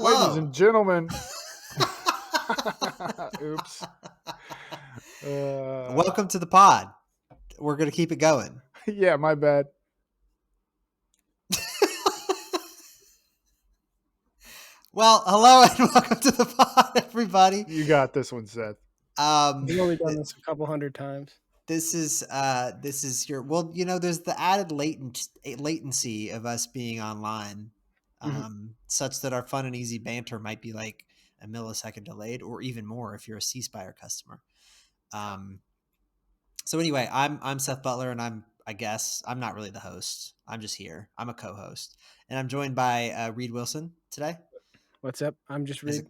Ladies Hello. and gentlemen. Oops. Welcome to the pod. We're going to keep it going. Yeah, my bad. Well, hello and welcome to the pod, everybody. You got this one, Seth. We've only done this a couple hundred times. This is your, well, there's the added latency of us being online, such that our fun and easy banter might be like a millisecond delayed, or even more if you're a C-Spire customer. So anyway, I'm Seth Butler, and I'm not really the host. I'm just here. I'm a co-host, and I'm joined by Reed Wilson today. What's up? I'm just Reed.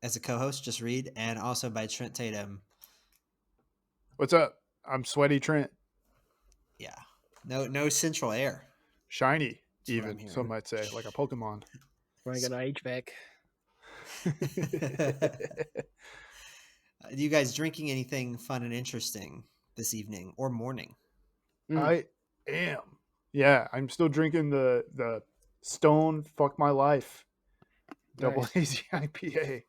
As a co-host, just Reed, and also by Trent Tatum. What's up? I'm Sweaty Trent. Yeah. No central air. Shiny, even, some might say, like a Pokemon. Want to get an HVAC. Are you guys drinking anything fun and interesting this evening or morning? I am. Yeah, I'm still drinking the Stone Fuck My Life Double Hazy IPA.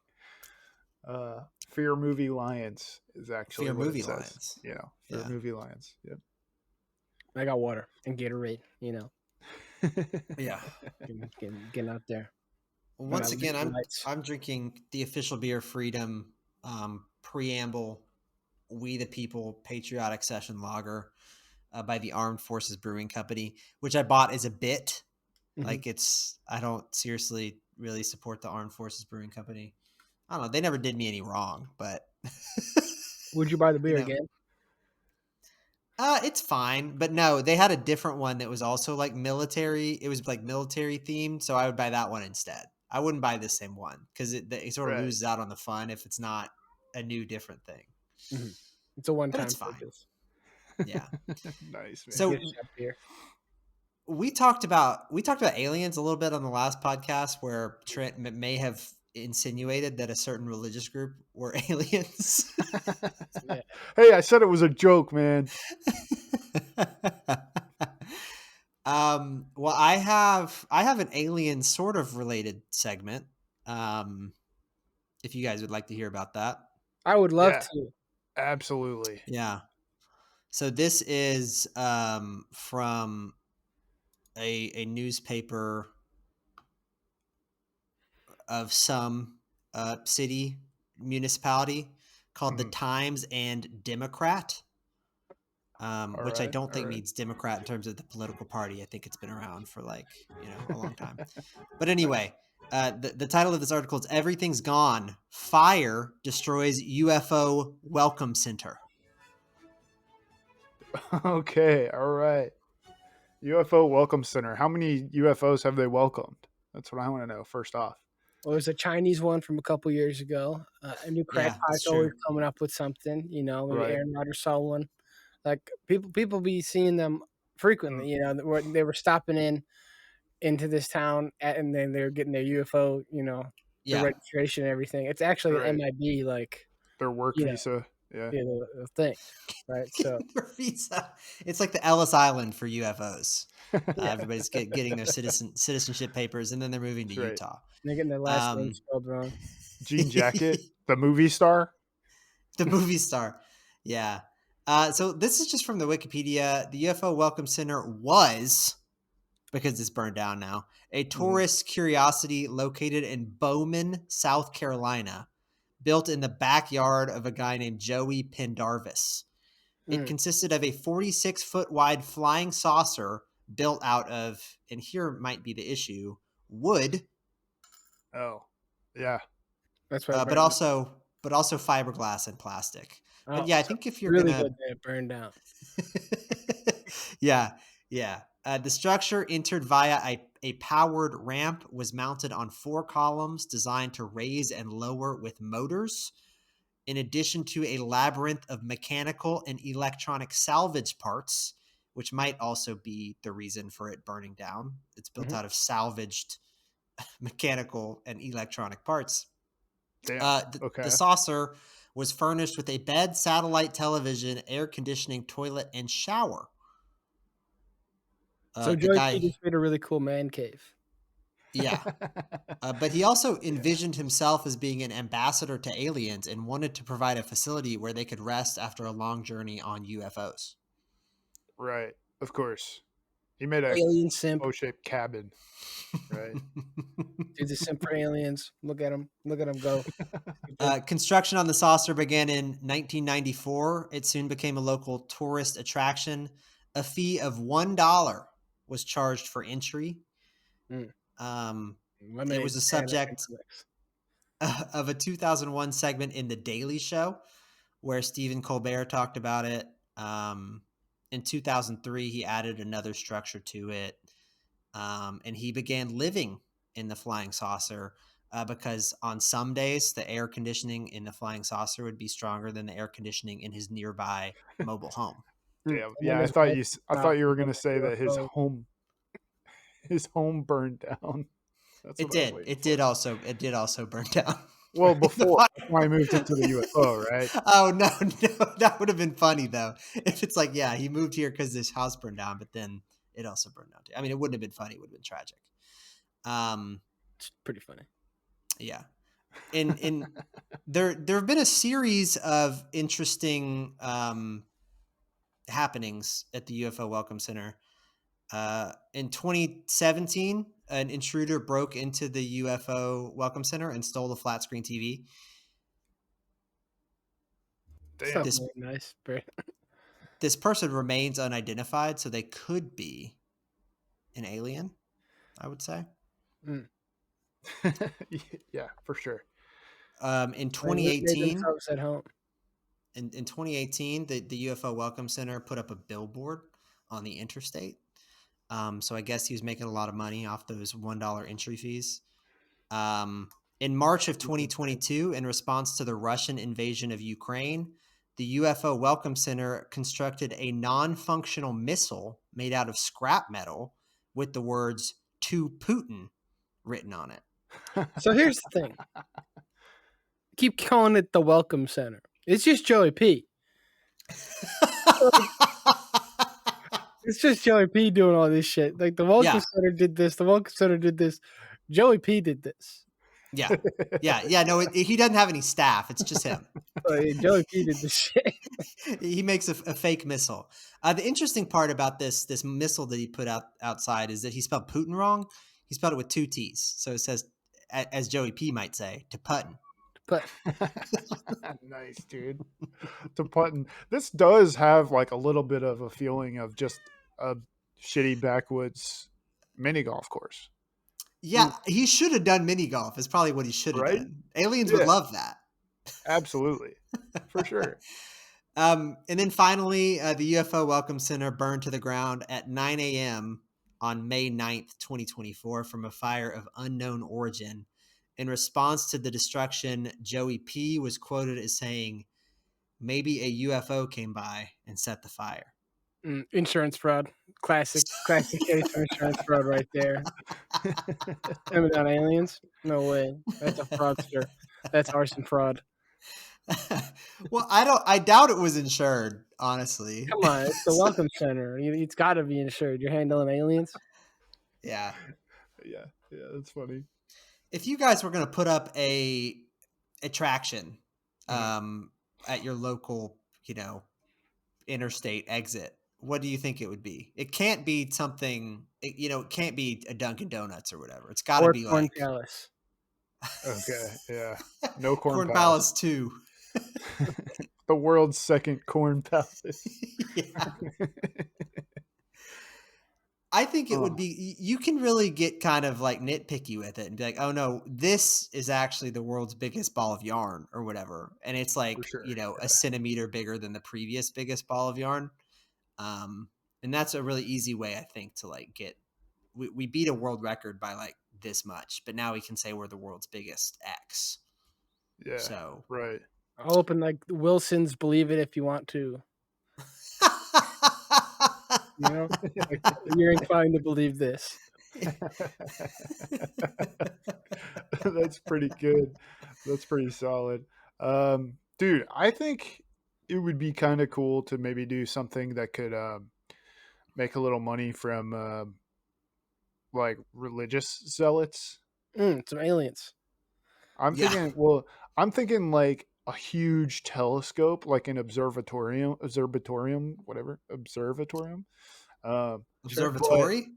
Fear Movie Lions is actually Fear what Movie it says. Lions. Yeah, Fear Movie Lions. Yep. I got water and Gatorade, Yeah. Getting out there. Well, once again, I'm drinking the official beer Freedom Preamble We the People Patriotic Session Lager by the Armed Forces Brewing Company, which I bought as a bit. Like I don't seriously really support the Armed Forces Brewing Company. I don't know. They never did me any wrong, but would you buy the beer again? It's fine, but no, they had a different one that was also like military. It was like military themed, so I would buy that one instead. I wouldn't buy the same one because it sort of loses out on the fun if it's not a new different thing. It's a one-time. It's fine. Yeah. Nice, man. So we talked about aliens a little bit on the last podcast, where Trent may have insinuated that a certain religious group were aliens. Yeah. Hey, I said it was a joke, man. Well, I have an alien sort of related segment. If you guys would like to hear about that, I would love to. Absolutely. Yeah. So this is from a newspaper of some city municipality called the Times and Democrat, which I don't think means Democrat in terms of the political party. I think it's been around for a long time. But anyway, the title of this article is "Everything's Gone. Fire Destroys UFO Welcome Center." Okay, all right. UFO Welcome Center. How many UFOs have they welcomed? That's what I want to know, first off. Well, there's a Chinese one from a couple years ago. A new crackpot's always coming up with something, maybe Aaron Rodgers saw one. Like people be seeing them frequently, they were stopping into this town and then they were getting their UFO, the registration and everything. It's actually an MIB, like their work visa. Yeah, the thing, right? So visa. It's like the Ellis Island for UFOs. Everybody's getting their citizenship papers, and then they're moving to Utah. They're getting their last name spelled wrong. Jean Jacket, the movie star. The movie star, yeah. So this is just from the Wikipedia. The UFO Welcome Center was, because it's burned down now, a tourist curiosity located in Bowman, South Carolina, built in the backyard of a guy named Joey Pendarvis. It consisted of a 46-foot wide flying saucer built out of, and here might be the issue, wood. Oh, yeah. That's right. But also fiberglass and plastic. Oh, but yeah, I think if you're really gonna good that it burned down. yeah. The structure entered via a powered ramp, was mounted on 4 columns designed to raise and lower with motors, in addition to a labyrinth of mechanical and electronic salvage parts, which might also be the reason for it burning down. It's built out of salvaged mechanical and electronic parts. The saucer was furnished with a bed, satellite television, air conditioning, toilet, and shower. So Joey just made a really cool man cave. Yeah. But he also envisioned himself as being an ambassador to aliens and wanted to provide a facility where they could rest after a long journey on UFOs. Right. Of course. He made a Alien simp. O-shaped cabin. Right. Dude's a simp for aliens. Look at him. Look at him go. Construction on the saucer began in 1994. It soon became a local tourist attraction. A fee of $1 was charged for entry. It was a subject of a 2001 segment in The Daily Show where Stephen Colbert talked about it. In 2003, he added another structure to it. And he began living in the flying saucer because on some days, the air conditioning in the flying saucer would be stronger than the air conditioning in his nearby mobile home. Damn. Yeah, I thought you were going to say that his home burned down. That's It did. It did also burn down. Well, before I moved into the UFO, right? Oh no, that would have been funny though. If it's like, yeah, he moved here because this house burned down, but then it also burned down too. I mean, it wouldn't have been funny; it would have been tragic. It's pretty funny. Yeah, and there have been a series of interesting happenings at the UFO Welcome Center. In 2017, an intruder broke into the UFO Welcome Center and stole the flat screen TV. Damn. Nice. This person remains unidentified, so they could be an alien, I would say. Yeah, for sure. In 2018, at home. In 2018, the UFO Welcome Center put up a billboard on the interstate. So I guess he was making a lot of money off those $1 entry fees. In March of 2022, in response to the Russian invasion of Ukraine, the UFO Welcome Center constructed a non-functional missile made out of scrap metal with the words "To Putin" written on it. So here's the thing. Keep calling it the Welcome Center. It's just Joey P. It's just Joey P doing all this shit. Like the Welcome Center did this. The Welcome Center did this. Joey P did this. Yeah. No, he doesn't have any staff. It's just him. Joey P did this shit. He makes a fake missile. The interesting part about this missile that he put outside is that he spelled Putin wrong. He spelled it with 2 T's. So it says, as Joey P might say, to Putin. Nice, dude. To Putin. This does have like a little bit of a feeling of just a shitty backwoods mini golf course. Yeah, he should have done mini golf. Is probably what he should have done. Aliens would love that. Absolutely, for sure. And then finally, the UFO Welcome Center burned to the ground at 9 a.m. on May 9th, 2024, from a fire of unknown origin. In response to the destruction, Joey P was quoted as saying, "Maybe a UFO came by and set the fire." Insurance fraud. Classic case of insurance fraud right there. On aliens? No way. That's a fraudster. That's arson fraud. Well, I doubt it was insured, honestly. Come on, it's the Welcome Center. It's got to be insured. You're handling aliens? Yeah, that's funny. If you guys were going to put up a attraction at your local, interstate exit, what do you think it would be? It can't be something, it can't be a Dunkin' Donuts or whatever. It's got to be Corn like Palace. Okay, yeah. No Corn Palace 2. The world's second Corn Palace. Yeah. I think it would be, you can really get kind of like nitpicky with it and be like, oh no, this is actually the world's biggest ball of yarn or whatever. And it's like, a centimeter bigger than the previous biggest ball of yarn. And that's a really easy way, I think, to like we beat a world record by like this much, but now we can say we're the world's biggest X. Yeah. So, right. I'll open like Wilson's Believe It If You Want To. You're inclined to believe this. That's pretty good. That's pretty solid. Dude, I think it would be kind of cool to maybe do something that could make a little money from like religious zealots. Some aliens. I'm thinking like a huge telescope, like an observatorium, whatever, observatorium. Sure. Observatory?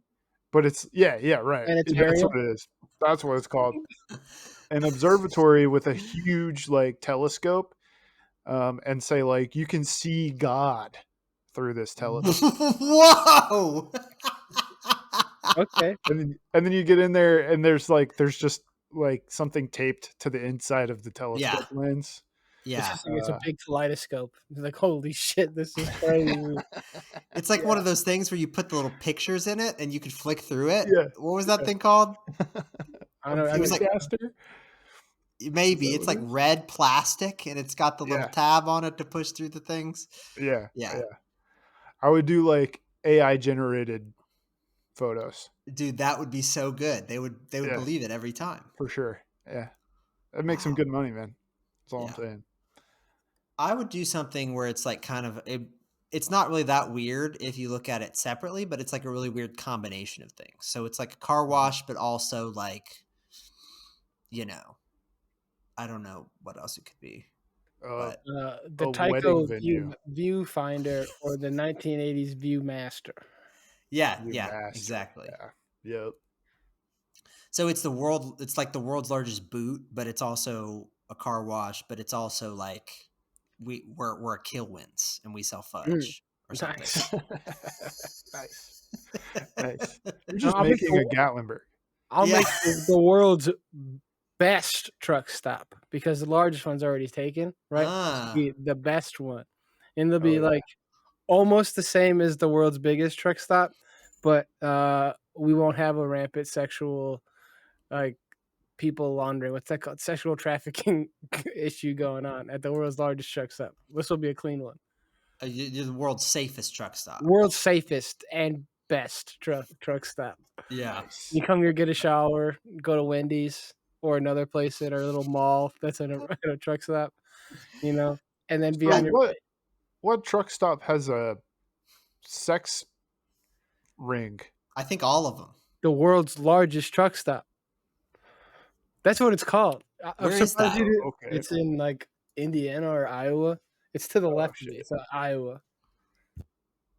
But it's right. That's Planetarium. what it is. That's what it's called. An observatory with a huge like telescope, and say like you can see God through this telescope. Whoa! Okay. And then you get in there and there's just like something taped to the inside of the telescope lens. Yeah. It's a big kaleidoscope. It's like, holy shit, this is crazy. It's like one of those things where you put the little pictures in it and you could flick through it. Yeah. What was that thing called? I don't know. It was like Caster? maybe it's like red plastic and it's got the little tab on it to push through the things. Yeah. Yeah. I would do like AI generated photos. Dude, that would be so good. They would believe it every time. For sure. Yeah. That makes some good money, man. That's all I'm saying. I would do something where it's like kind of it's not really that weird if you look at it separately, but it's like a really weird combination of things. So it's like a car wash, but also like, you know, I don't know what else it could be. But the Tyco Viewfinder or the 1980s Viewmaster. Yeah, exactly. Yeah. Yep. So it's like the world's largest boot, but it's also a car wash, but it's also like we're a Killwins and we sell fudge or something. Nice. You're just making a Gatlinburg. I'll make the world's best truck stop because the largest one's already taken, right? Be the best one. And they'll be like almost the same as the world's biggest truck stop, but we won't have a rampant sexual like people laundering. What's that called? Sexual trafficking issue going on at the world's largest truck stop. This will be a clean one. You're the world's safest truck stop. World's safest and best truck stop. Yeah. You come here, get a shower, go to Wendy's or another place at our little mall that's in a truck stop, you know, and then be on your way. What truck stop has a sex ring? I think all of them. The world's largest truck stop. That's what it's called. Where is that? Okay. It's in like Indiana or Iowa. It's to the left of me. It's Iowa.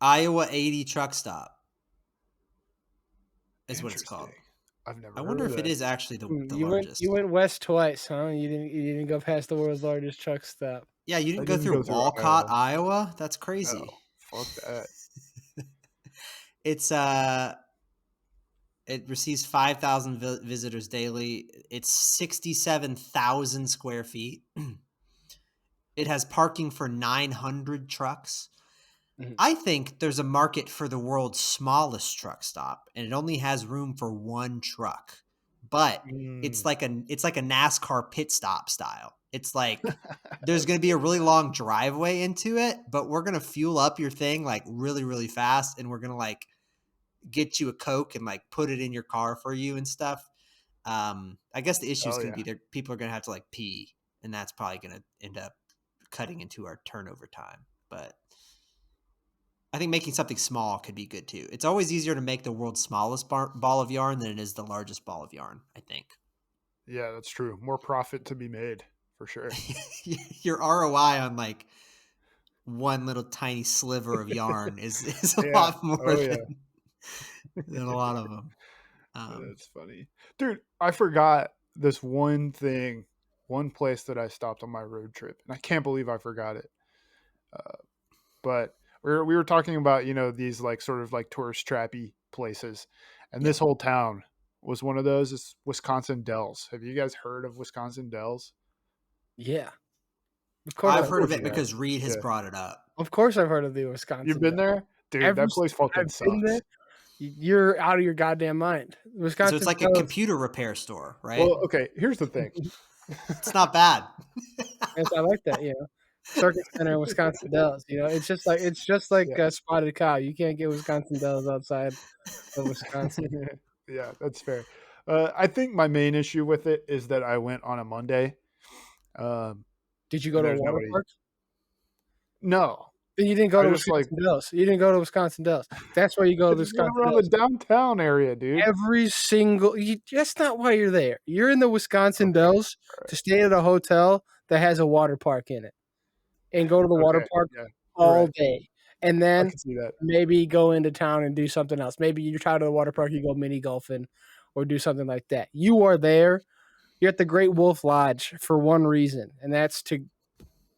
Iowa 80 truck stop is what it's called. I've never. I wonder if it is actually the largest. You went west twice, huh? You didn't go past the world's largest truck stop. Yeah, you didn't go through Walcott, Iowa. That's crazy. No, fuck that. It's it receives 5,000 visitors daily. It's 67,000 square feet. It has parking for 900 trucks. Mm-hmm. I think there's a market for the world's smallest truck stop, and it only has room for one truck. But it's like a NASCAR pit stop style. It's like there's going to be a really long driveway into it, but we're going to fuel up your thing like really, really fast, and we're going to like get you a Coke and like put it in your car for you and stuff. I guess the issue is going to be there. People are going to have to like pee, and that's probably going to end up cutting into our turnover time. But I think making something small could be good too. It's always easier to make the world's smallest ball of yarn than it is the largest ball of yarn, I think. Yeah, that's true. More profit to be made for sure. Your ROI on like one little tiny sliver of yarn is a lot more than a lot of them. That's funny. Dude, I forgot this one place that I stopped on my road trip, and I can't believe I forgot it. But we were talking about, you know, these like sort of like tourist trappy places, and this whole town was one of those. It's Wisconsin Dells. Have you guys heard of Wisconsin Dells? Yeah. Of course I've heard of it because Reed has brought it up. Of course I've heard of the Wisconsin You've been there? Dude, that place fucking sucks. You're out of your goddamn mind. Wisconsin. So it's like a computer repair store, right? Well, okay, here's the thing. It's not bad. Yes, I like that, you know. Circuit Center in Wisconsin Dells, you know, it's just like a spotted cow. You can't get Wisconsin Dells outside of Wisconsin. Yeah, that's fair. I think my main issue with it is that I went on a Monday. Did you go to a water park? No, You didn't go to Wisconsin Dells. You didn't go to Wisconsin Dells. That's why you go to Wisconsin around Dells. the downtown area, dude. That's not why you're there. You're in the Wisconsin Dells to stay at a hotel that has a water park in it, and go to the water park all day, and then I can see that. maybe go into town and do something else. Maybe you're tired of the water park, you go mini golfing, or do something like that. You are there. You're at the Great Wolf Lodge for one reason, and that's to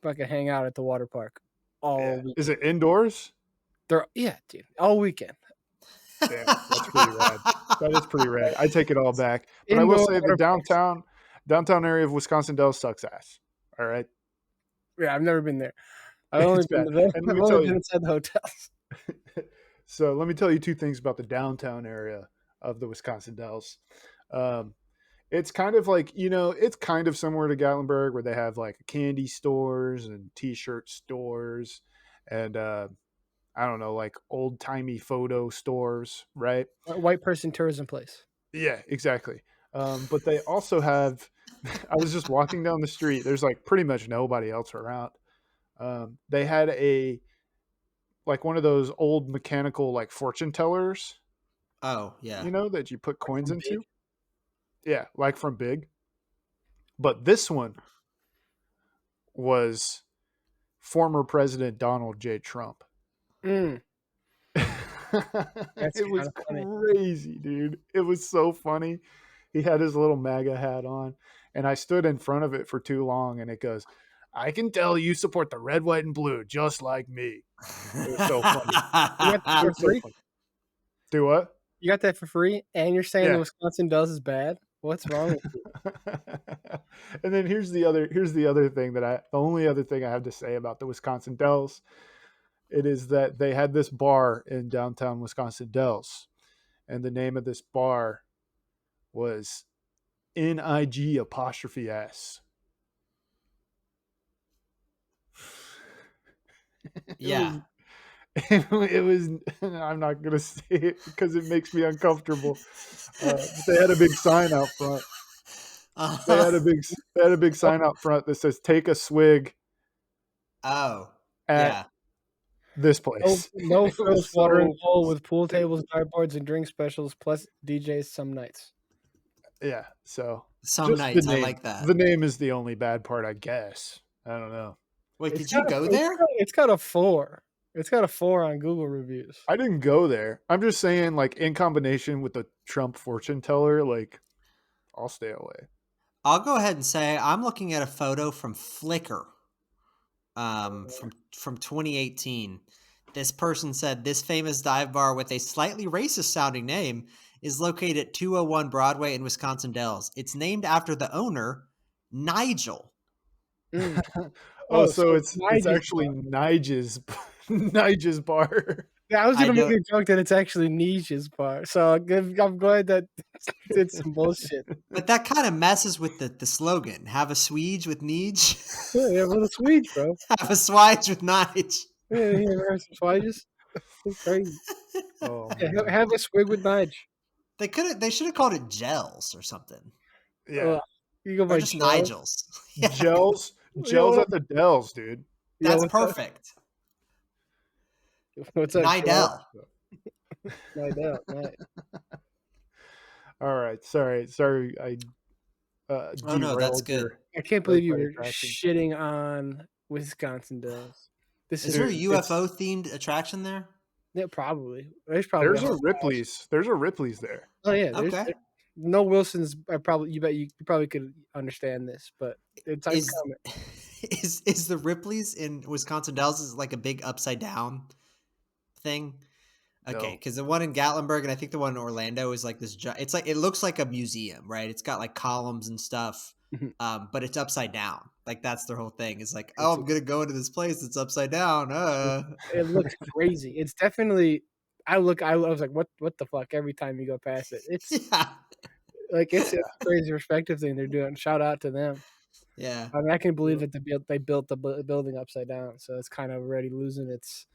fucking hang out at the water park all weekend. Is it indoors? Yeah, dude, all weekend. Damn, that's pretty rad. That is pretty rad. I take it all back. But I will say the downtown area of Wisconsin Dells sucks ass. All right. Yeah, I've never been there. I've only been inside the hotels. So let me tell you two things about the downtown area of the Wisconsin Dells. It's kind of like, it's kind of similar to Gatlinburg, where they have like candy stores and t-shirt stores and I don't know, like old timey photo stores, right? White person tourism place. Yeah, exactly. But they also have, I was just walking down the street. There's like pretty much nobody else around. They had one of those old mechanical like fortune tellers. Oh, yeah. That you put coins into. Big. Yeah, like from Big. But this one was former President Donald J. Trump. It was crazy, dude. It was so funny. He had his little MAGA hat on, and I stood in front of it for too long, and it goes, "I can tell you support the red, white, and blue just like me." It was so funny. Free? Do what? You got that for free, and you're saying the Wisconsin Dells is bad? What's wrong with you? And then here's the other thing the only other thing I have to say about the Wisconsin Dells. It is that they had this bar in downtown Wisconsin Dells, and the name of this bar was NIG''S. Yeah. It was I'm not gonna say it because it makes me uncomfortable. But they had a big sign out front. They had a big sign out front that says "Take a swig." Oh, at this place. No frills, watering hole with pool tables, dartboards, and drink specials, plus DJs some nights. Yeah, so some nights. I like that. The name is the only bad part, I guess. I don't know. Wait, did you go there? It's got a 4. It's got a 4 on Google reviews. I didn't go there. I'm just saying, like, in combination with the Trump fortune teller, like, I'll stay away. I'll go ahead and say I'm looking at a photo from Flickr, from 2018. This person said this famous dive bar with a slightly racist sounding name is located at 201 Broadway in Wisconsin Dells. It's named after the owner, Nigel. So it's actually Nigel's bar. Yeah, I was going to make a joke that it's actually Nigel's bar. So I'm glad that it's some bullshit. But that kind of messes with the slogan. Have a swige with Nige. Yeah, what a swige, bro. Have a swige with Nige. Yeah, you ever have some swiges? It's crazy. Oh, yeah, have a swig with Nige. They should have called it Gels or something. Yeah. You go by just Nigel's. Yeah. Gels at the Dells, dude. That's perfect. What's up, Nidell? Nidell, right. All right, sorry. I oh no, that's good. I can't believe you were shitting on Wisconsin Dells. Is there a UFO themed attraction there? Yeah, probably. There's a Ripley's. There's a Ripley's there. Oh yeah. Okay. No Wilson's. You probably could understand this, but it's uncommon. Is the Ripley's in Wisconsin Dells is like a big upside down thing? Okay, because the one in Gatlinburg and I think the one in Orlando is like this. It's like it looks like a museum, right? It's got like columns and stuff, but it's upside down. Like that's their whole thing. It's like, oh, I'm gonna go into this place that's upside down. It looks crazy. It's definitely. I was like, what the fuck? Every time you go past it, it's it's a crazy perspective thing they're doing. Shout out to them. Yeah, I mean, I can believe that they built the building upside down, so it's kind of already losing its.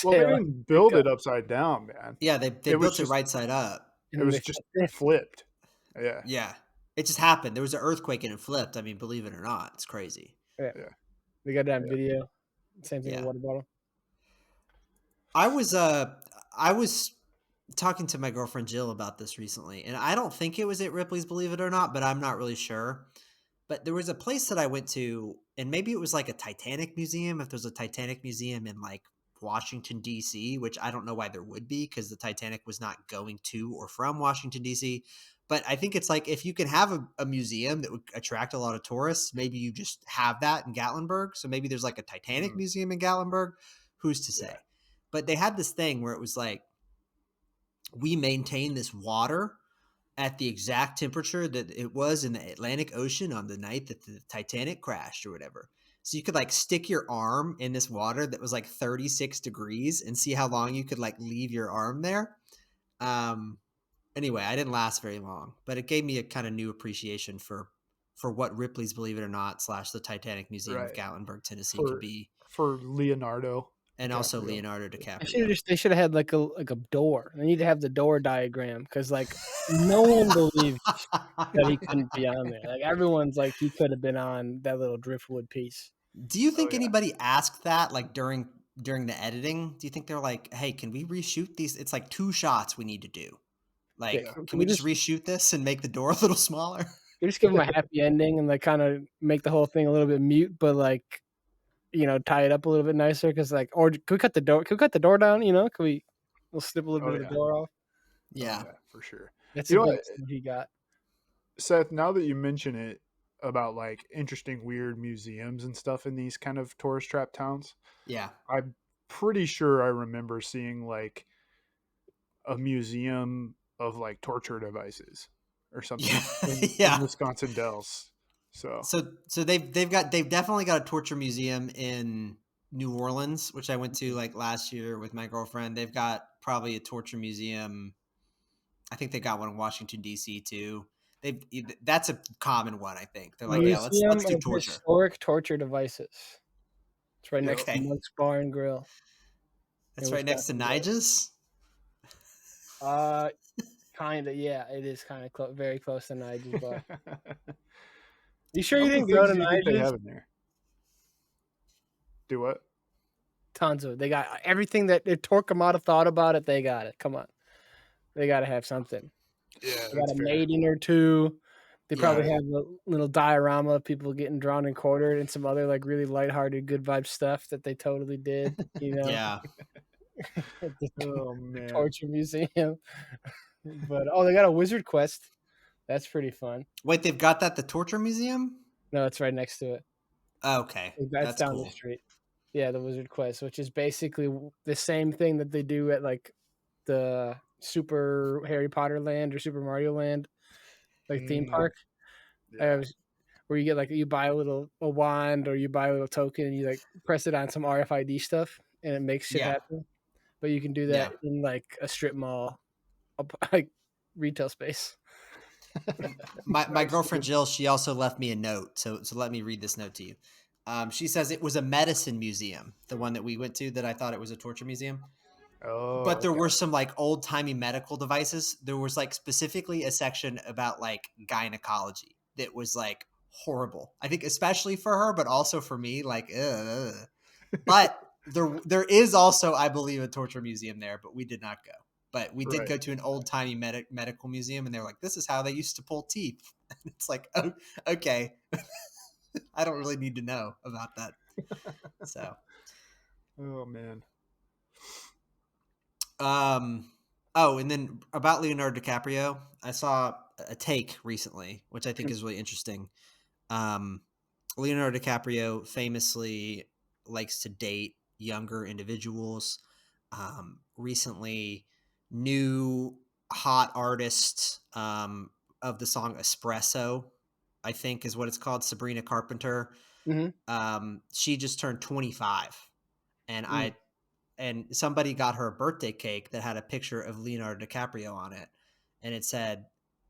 Well, they didn't build it upside down, man. Yeah, they built it right side up. It was just flipped. Yeah. Yeah. It just happened. There was an earthquake and it flipped. I mean, believe it or not, it's crazy. Yeah. We got that video. Same thing with water bottle. I was talking to my girlfriend Jill about this recently, and I don't think it was at Ripley's, believe it or not, but I'm not really sure. But there was a place that I went to, and maybe it was like a Titanic museum. If there's a Titanic museum in like Washington, D.C., which I don't know why there would be, because the Titanic was not going to or from Washington, D.C. But I think it's like if you can have a museum that would attract a lot of tourists, maybe you just have that in Gatlinburg. So maybe there's like a Titanic museum in Gatlinburg. Who's to say? Yeah. But they had this thing where it was like, we maintain this water at the exact temperature that it was in the Atlantic Ocean on the night that the Titanic crashed or whatever. So you could like stick your arm in this water that was like 36 degrees and see how long you could like leave your arm there. Anyway, I didn't last very long, but it gave me a kind of new appreciation for what Ripley's, believe it or not, / the Titanic Museum of Gatlinburg, Tennessee could be. For Leonardo. And DiCaprio. also Leonardo DiCaprio. They should have had like a door. They need to have the door diagram because like no one believes that he couldn't be on there. Like everyone's like he could have been on that little driftwood piece. Do you think anybody asked that like during the editing? Do you think they're like, "Hey, can we reshoot these? It's like 2 shots we need to do. Like, can we just reshoot this and make the door a little smaller?" You just give them a happy ending and like kind of make the whole thing a little bit mute, but like, you know, tie it up a little bit nicer because like, or can we cut the door? Can we cut the door down? You know, we'll snip a little bit of the door off. Yeah, for sure. That's what he got. Seth, now that you mention it about like interesting, weird museums and stuff in these kind of tourist trap towns. Yeah. I'm pretty sure I remember seeing like a museum of like torture devices or something in Wisconsin Dells. So they've definitely got a torture museum in New Orleans, which I went to like last year with my girlfriend. They've got probably a torture museum. I think they got one in Washington, D.C. too. That's a common one. I think they're like, museum yeah, let's do torture. Historic torture devices. It's right next to Monk's Bar and Grill. That's right next to Nigel's. Kind of, yeah. It is kind of very close to Nigel's bar. You sure you didn't go to Nigel's? They have in there. Do what? Tons of it. They got everything that Torquemada thought about it. They got it. Come on, they got to have something. Yeah, they got a maiden or two. They probably have a little diorama of people getting drawn and quartered and some other like really lighthearted, good vibe stuff that they totally did. You know? Yeah. Oh man. Torture museum. But they got a Wizard Quest. That's pretty fun. Wait, they've got that the torture museum? No, it's right next to it. Oh, okay. That's down the street. Yeah, the Wizard Quest, which is basically the same thing that they do at like the Super Harry Potter Land or Super Mario Land, like theme park. Yeah. Where you get like you buy a wand or you buy a little token and you like press it on some RFID stuff and it makes shit happen. But you can do that in like a strip mall, like retail space. my girlfriend Jill, she also left me a note. So let me read this note to you. She says it was a medicine museum, the one that we went to, that I thought it was a torture museum. Oh, but there were some like old timey medical devices. There was like specifically a section about like gynecology that was like horrible. I think especially for her, but also for me, like, ugh. But there is also, I believe, a torture museum there, but we did not go. But we did go to an old timey medical museum, and they're like, this is how they used to pull teeth. It's like, oh, okay. I don't really need to know about that. So, oh man. And then about Leonardo DiCaprio, I saw a take recently, which I think is really interesting. Leonardo DiCaprio famously likes to date younger individuals. Recently, new hot artist of the song Espresso, I think is what it's called, Sabrina Carpenter. Mm-hmm. She just turned 25, and and somebody got her a birthday cake that had a picture of Leonardo DiCaprio on it, and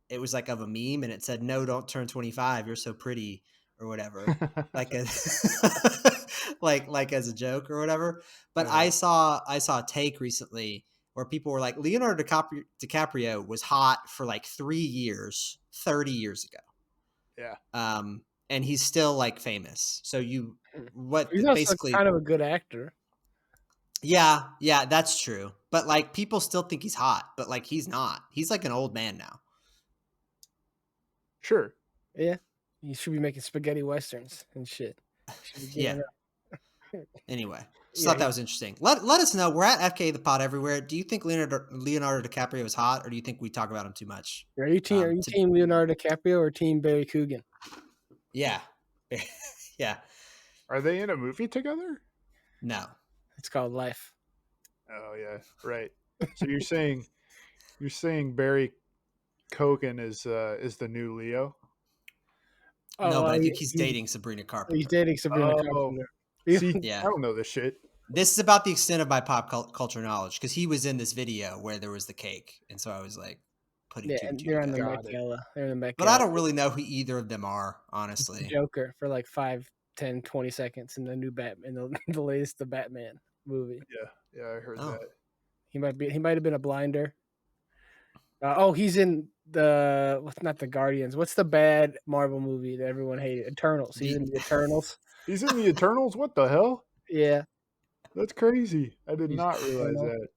it was like of a meme, and it said, "No, don't turn 25. You're so pretty," or whatever, like like as a joke or whatever. But I saw a take recently where people were like, Leonardo DiCaprio was hot for like 3 years, 30 years ago. Yeah. And he's still like famous. So he's basically kind of a good actor. Yeah, that's true. But like people still think he's hot, but like he's not. He's like an old man now. Sure. Yeah. You should be making spaghetti westerns and shit. Yeah. Anyway, just Yeah, thought that was interesting. Let us know. We're at FK the Pod everywhere. Do you think Leonardo DiCaprio is hot, or do you think we talk about him too much? Are you team Leonardo DiCaprio or team Barry Coogan? Yeah. Yeah. Are they in a movie together? No. It's called Life. Oh yeah, right. So you're saying Barry Kogan is the new Leo? No, but I think he's dating Sabrina Carpenter. He's dating Sabrina Carpenter. See, Yeah. I don't know this shit. This is about the extent of my pop culture knowledge because he was in this video where there was the cake, and so I was like putting two and two they're together. on the Met Gala. They're in the Met But Gala. I don't really know who either of them are, honestly. Joker for like 5, 10, 20 seconds in the new Batman, the latest the Batman movie. Yeah, I heard that. He might have been a blinder. He's in not the Guardians. What's the bad Marvel movie that everyone hated? Eternals. He's in the Eternals. He's in the Eternals? What the hell? Yeah. That's crazy. I did not realize that.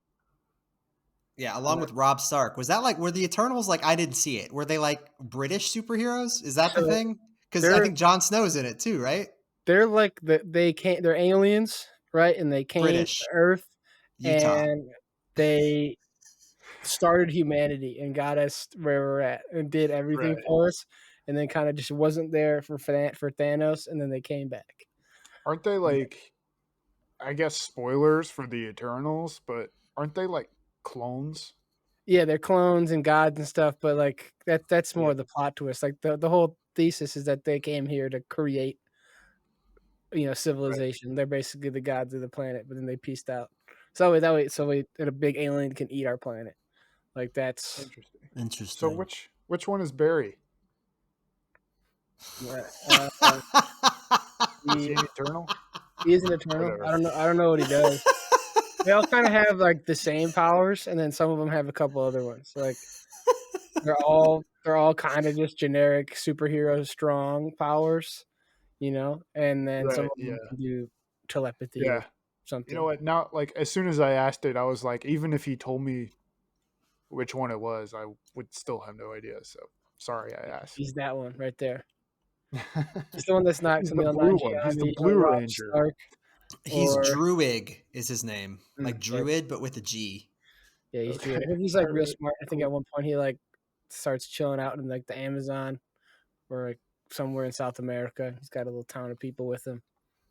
Yeah, along with Rob Stark. Was that like, were the Eternals like, I didn't see it. Were they like British superheroes? Is that the thing? Because I think Jon Snow's in it too, right? They're like, they're aliens, right? And they came British. to Earth. Utah. And they started humanity and got us where we're at and did everything for us. And then kind of just wasn't there for Thanos. And then they came back. Aren't they like, I guess spoilers for the Eternals, but aren't they like clones? Yeah, they're clones and gods and stuff, but like that's more the plot twist. Like the whole thesis is that they came here to create, civilization. They're basically the gods of the planet, but then they pieced out. So a big alien can eat our planet. Like that's interesting. So which one is Barry? Is he an Eternal? He is an Eternal. Whatever. I don't know what he does. They all kind of have like the same powers, and then some of them have a couple other ones. Like they're all kind of just generic superhero strong powers, and then some of them can do telepathy or something. You know what? Now, like as soon as I asked it, I was like, even if he told me which one it was, I would still have no idea. So sorry, I asked. He's that one right there. He's the one that's not the blue one. He's the Blue Ranger. Stark. He's Druid is his name, like Druid, but with a G. Yeah, he's Druid. I think he's like real smart. I think at one point he like starts chilling out in like the Amazon or like somewhere in South America. He's got a little town of people with him.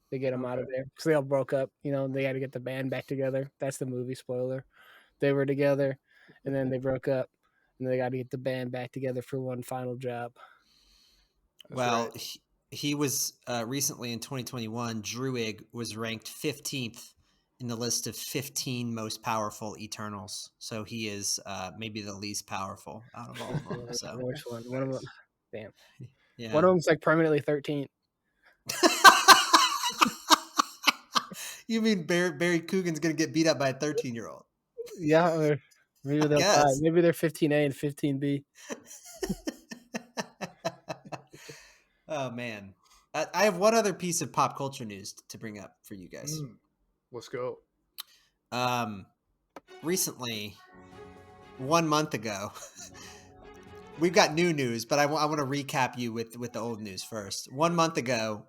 They get him out of there because they all broke up. They had to get the band back together. That's the movie spoiler. They were together, and then they broke up, and they got to get the band back together for one final job. That's He was recently in 2021, Druid was ranked 15th in the list of 15 most powerful Eternals. So he is maybe the least powerful out of all of them. So. Which one? One of them. Damn. Yeah. One of them's like permanently 13th. You mean Barry Coogan's going to get beat up by a 13-year-old? Yeah, or maybe maybe they're 15A and 15B. Oh, man. I have one other piece of pop culture news to bring up for you guys. Let's go. Recently, 1 month ago, we've got new news, but I want to recap you with the old news first. 1 month ago,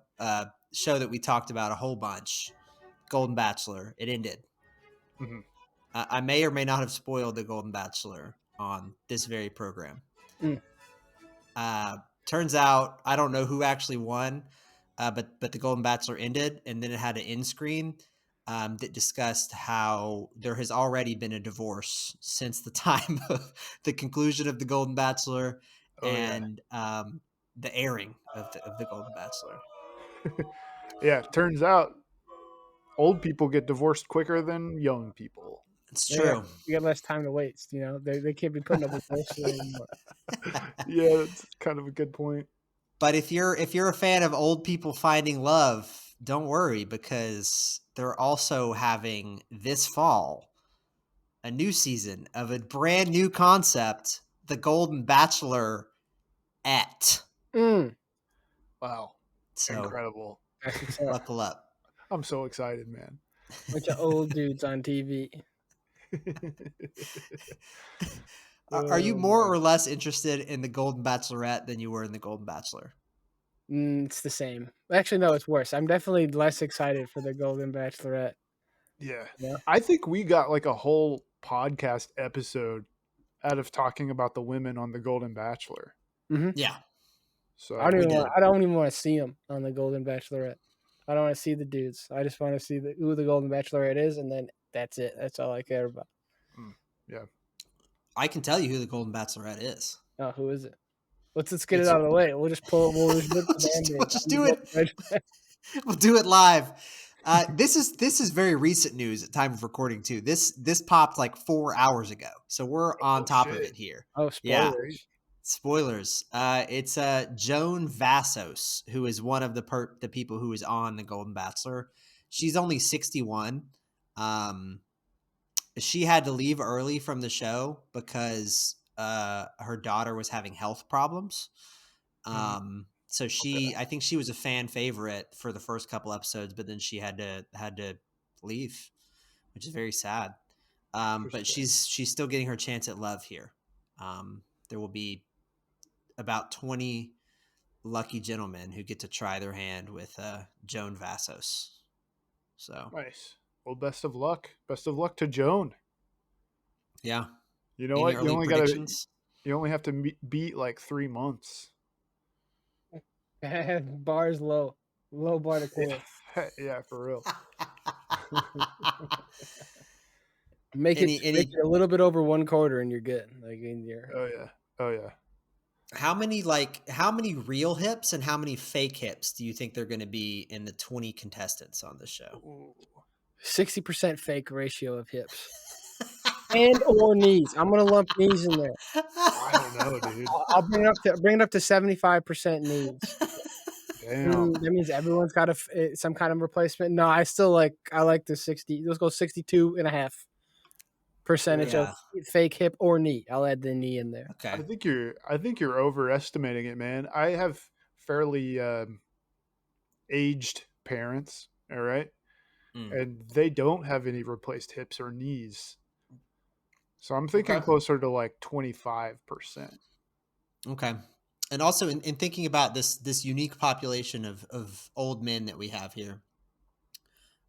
show that we talked about a whole bunch, Golden Bachelor, it ended. Mm-hmm. I may or may not have spoiled the Golden Bachelor on this very program. Turns out, I don't know who actually won, but the Golden Bachelor ended, and then it had an end screen that discussed how there has already been a divorce since the time of the conclusion of the Golden Bachelor and the airing of the Golden Bachelor. Yeah, turns out old people get divorced quicker than young people. It's true. You got less time to waste. They can't be putting up with bullshit anymore. Yeah, that's kind of a good point. But if you're a fan of old people finding love, don't worry, because they're also having this fall a new season of a brand new concept, the Golden Bachelorette. Wow. So incredible. Buckle up. I'm so excited, man. Bunch of old dudes on TV. Are you more or less interested in the Golden Bachelorette than you were in the Golden Bachelor? It's the same. Actually, no, it's worse. I'm definitely less excited for the Golden Bachelorette. Yeah. Yeah. I think we got like a whole podcast episode out of talking about the women on the Golden Bachelor. Mm-hmm. Yeah. So I don't even want to see them on the Golden Bachelorette. I don't want to see the dudes. I just want to see who the Golden Bachelorette is, and then that's it. That's all I care about. Yeah. I can tell you who the Golden Bachelorette is. Oh, who is it? Let's get it out of the way. We'll just pull it. We'll just do it. We'll do it live. This is very recent news at time of recording too. This popped like 4 hours ago, so we're on top of it here. Oh, spoilers! Yeah. Spoilers. It's Joan Vassos, who is one of the people who is on the Golden Bachelor. She's only 61. She had to leave early from the show because her daughter was having health problems. So I think she was a fan favorite for the first couple episodes, but then she had to leave, which is very sad. But she's still getting her chance at love here. There will be about 20 lucky gentlemen who get to try their hand with Joan Vassos. So nice. Well, best of luck. Best of luck to Joan. Yeah. You know what? You only have to beat like 3 months. Bar's low bar to clear. Yeah, for real. Make it a little bit over 1 quarter and you're good. Like in your. Oh yeah. How many real hips and how many fake hips do you think they're going to be in the 20 contestants on the show? 60% fake ratio of hips. And or knees. I'm gonna lump knees in there. I don't know, dude. I'll bring it up to 75% knees. Damn. That means everyone's got some kind of replacement. No, I like the 60. Let's go 62.5% of fake hip or knee. I'll add the knee in there. Okay. I think you're overestimating it, man. I have fairly aged parents, all right? And they don't have any replaced hips or knees. So I'm thinking closer to like 25%. Okay. And also in thinking about this unique population of old men that we have here,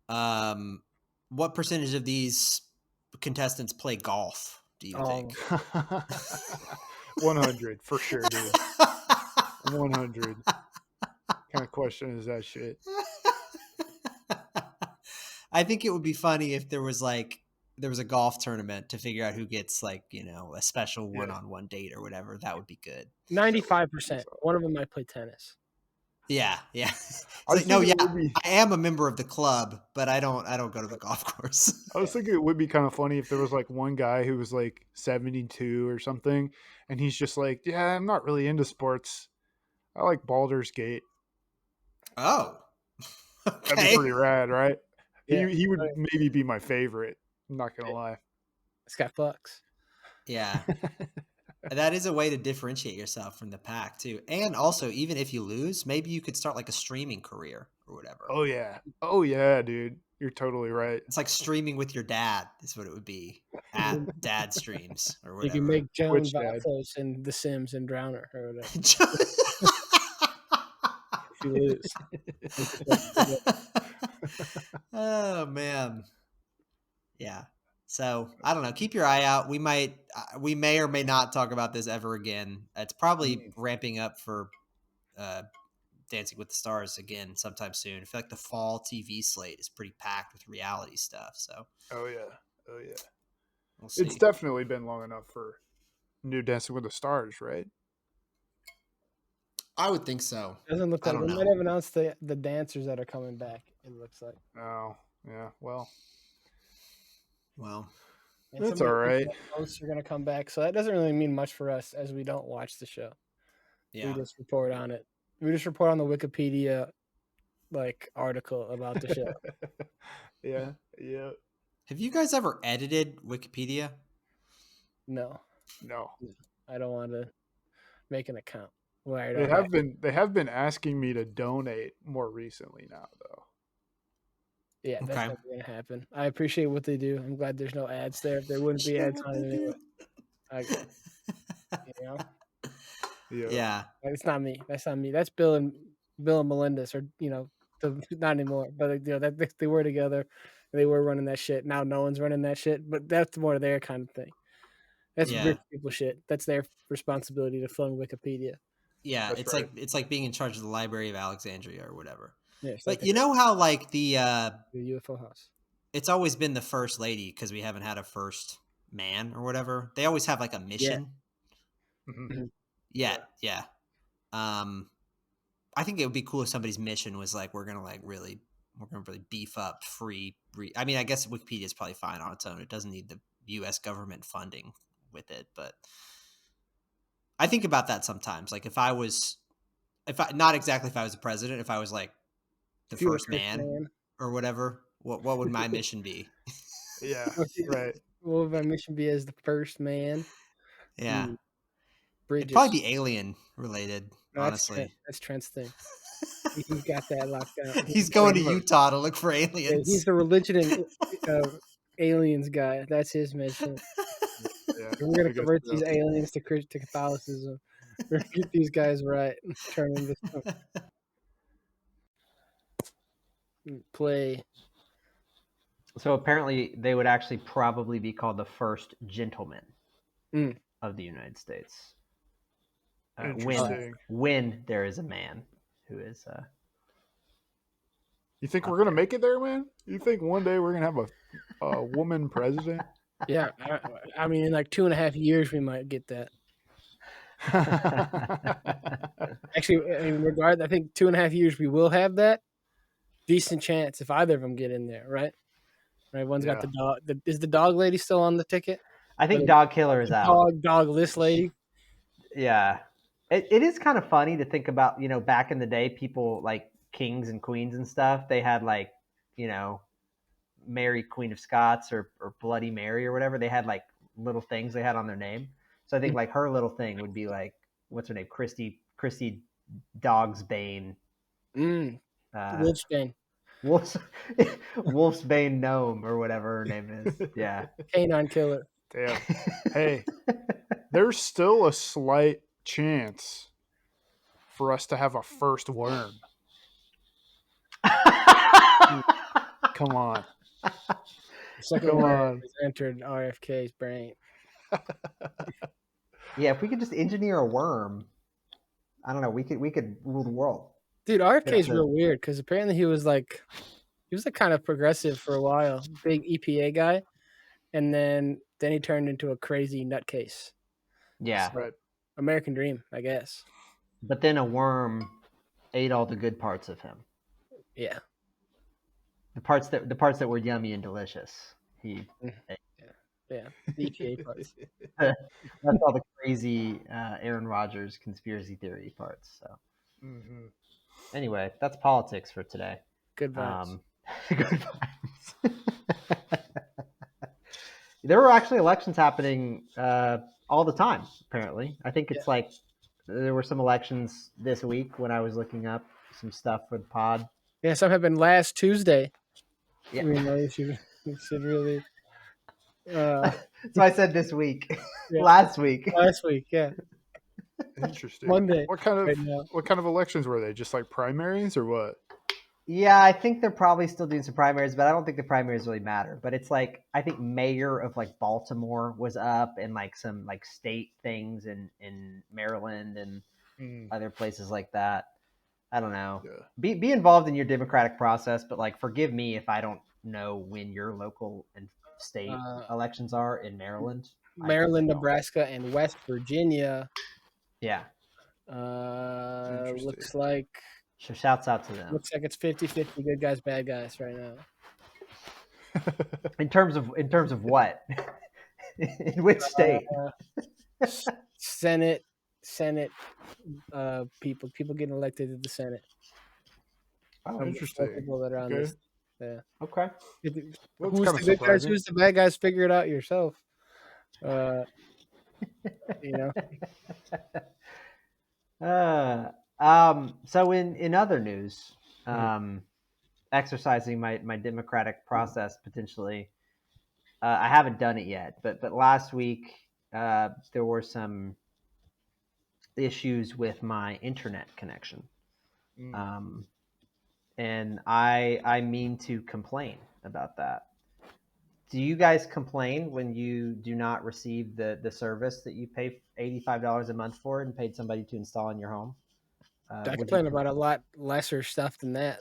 what percentage of these contestants play golf, do you think? 100 for sure, dude. 100. What kind of question is that shit? I think it would be funny if there was a golf tournament to figure out who gets a special one-on-one date or whatever. That would be good. 95%. One of them might play tennis. Yeah. I am a member of the club, but I don't go to the golf course. I was thinking it would be kind of funny if there was like one guy who was like 72 or something, and he's just like, yeah, I'm not really into sports. I like Baldur's Gate. Oh. Okay. That'd be pretty rad, right? Yeah, he would maybe be my favorite. I'm not going to lie. It's got bucks. Yeah. That is a way to differentiate yourself from the pack too. And also, even if you lose, maybe you could start like a streaming career or whatever. Oh yeah, dude. You're totally right. It's like streaming with your dad is what it would be at dad streams or whatever. You can make Joan Vassos in The Sims and drown her or whatever. If you lose. Oh man. Yeah. So I don't know. Keep your eye out. We may or may not talk about this ever again. It's probably ramping up for Dancing with the Stars again sometime soon. I feel like the fall TV slate is pretty packed with reality stuff. So. Oh yeah. We'll see. It's definitely been long enough for new Dancing with the Stars, right? I would think so. Doesn't look like they might have announced the dancers that are coming back. It looks like. Oh yeah. Well. That's all right. Hosts are going to come back, so that doesn't really mean much for us as we don't watch the show. Yeah. We just report on it. We just report on the Wikipedia article about the show. Yeah. Have you guys ever edited Wikipedia? No. I don't want to make an account. They have been asking me to donate more recently now, though. Yeah, that's never gonna happen. I appreciate what they do. I'm glad there's no ads there. If there wouldn't be ads on it anyway. You know? Yeah. It's not me. That's not me. That's Bill and Melinda's, or not anymore. But that they were together. They were running that shit. Now no one's running that shit. But that's more their kind of thing. That's rich people shit. That's their responsibility to fund Wikipedia. Yeah, that's it's like being in charge of the Library of Alexandria or whatever. Yeah, but like how like the UFO house. It's always been the first lady because we haven't had a first man or whatever. They always have like a mission. Yeah. I think it would be cool if somebody's mission was like we're gonna really beef up free. I mean, I guess Wikipedia is probably fine on its own. It doesn't need the U.S. government funding with it, but I think about that sometimes. Like if I was the president, if I was like the first man or whatever, what would my mission be? Yeah, right. What would my mission be as the first man? Yeah. Bridges. It'd probably be alien related, honestly. That's Trent's thing. He's got that locked down. He's going to Utah to look for aliens. Yeah, he's the religion and aliens guy. That's his mission. Yeah, we're going to convert these aliens to Catholicism. We're going to get these guys right and turn them to play. So apparently they would actually probably be called the first gentleman of the United States. When there is a man who is... You think we're going to make it there, man? You think one day we're going to have a woman president? Yeah. I mean, in like 2.5 years, we might get that. Actually, I think 2.5 years, we will have that. Decent chance if either of them get in there, right? Right. One's got the dog. Is the dog lady still on the ticket? I think Dog Killer is out. Dog list lady. Yeah. It is kind of funny to think about, back in the day, people like kings and queens and stuff, they had like, Mary Queen of Scots or Bloody Mary or whatever. They had like little things they had on their name. So I think like her little thing would be like, what's her name? Kristi Dogsbane. Wolfsbane. Wolfsbane Noem or whatever her name is. Yeah. Canine killer. Damn. Hey, there's still a slight chance for us to have a first worm. Come on. Second worm has entered RFK's brain. Yeah, if we could just engineer a worm, I don't know, we could rule the world. Dude, RFK's real weird because apparently he was like kind of progressive for a while, big EPA guy, and then he turned into a crazy nutcase. Yeah. Right. American dream, I guess. But then a worm ate all the good parts of him. Yeah. The parts that were yummy and delicious. He ate. Yeah. The EPA parts. That's all the crazy Aaron Rodgers conspiracy theory parts. So anyway, that's politics for today. Good vibes. Good vibes. There were actually elections happening all the time, apparently. I think it's like there were some elections this week when I was looking up some stuff for the pod. Yeah, some happened last Tuesday. Yeah. You should really... So I said this week. Yeah. Last week, yeah. Interesting. Monday. What kind of elections were they? Just like primaries or what? Yeah, I think they're probably still doing some primaries, but I don't think the primaries really matter. But it's like I think mayor of like Baltimore was up, and like some like state things in Maryland and other places like that. I don't know. Yeah. Be involved in your democratic process, but like forgive me if I don't know when your local and state elections are in Maryland. Maryland, Nebraska, and West Virginia. Yeah. Looks like. So shouts out to them. Looks like it's 50-50 good guys, bad guys right now. In terms of what? In which state? Senate, people getting elected to the Senate. Oh, interesting. People that are on this. Yeah. Okay. Who's the good guys? Who's the bad guys? Figure it out yourself. So in other news, exercising my democratic process potentially. I haven't done it yet, but last week there were some issues with my internet connection, and I mean to complain about that. Do you guys complain when you do not receive the service that you pay $85 a month for and paid somebody to install in your home? I complain about a lot lesser stuff than that.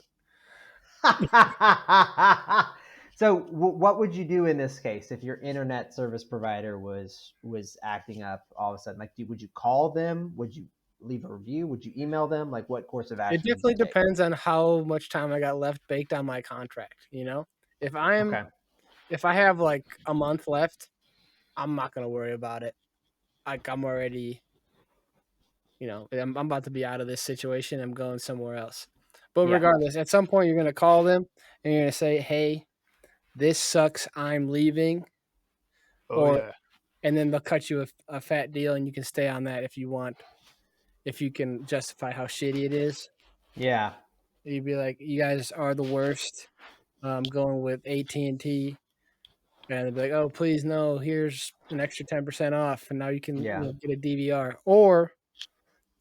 So what would you do in this case if your internet service provider was acting up all of a sudden? Like, would you call them? Would you leave a review? Would you email them? Like, what course of action? It definitely depends on how much time I got left baked on my contract. If I have like a month left, I'm not gonna worry about it. Like, I'm already, I'm about to be out of this situation. I'm going somewhere else. But regardless, at some point you're gonna call them and you're gonna say, "Hey, this sucks. I'm leaving." And then they'll cut you a fat deal, and you can stay on that if you want. If you can justify how shitty it is. Yeah. You'd be like, "You guys are the worst. I'm going with AT&T." And they'd be like, "Oh, please, no, here's an extra 10% off. And now you can get a DVR." Or...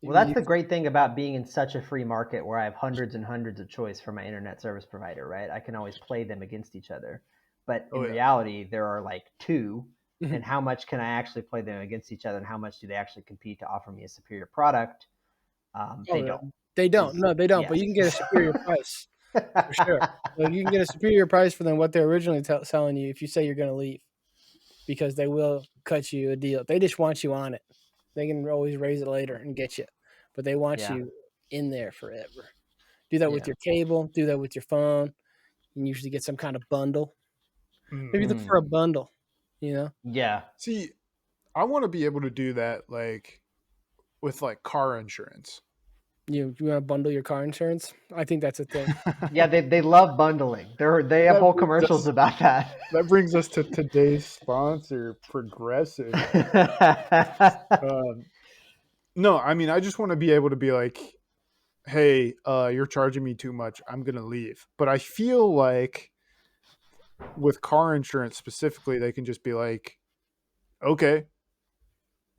Well, that's the great thing about being in such a free market where I have hundreds and hundreds of choice for my internet service provider, right? I can always play them against each other. But in reality, there are like two. And how much can I actually play them against each other, and how much do they actually compete to offer me a superior product? They don't. They don't. No, they don't. Yes. But you can get a superior price for sure. Like, you can get a superior price for them what they're originally selling you if you say you're going to leave, because they will cut you a deal. They just want you on it. They can always raise it later and get you, but they want you in there forever. Do that with your cable. Do that with your phone. You can usually get some kind of bundle. Maybe look for a bundle. Yeah. See, I want to be able to do that, like with like car insurance. You want to bundle your car insurance? I think that's a thing. Yeah, they love bundling. They have whole commercials about that. That brings us to today's sponsor, Progressive. No, I mean, I just want to be able to be like, "Hey, you're charging me too much. I'm gonna leave." But I feel like with car insurance specifically, they can just be like, "Okay,"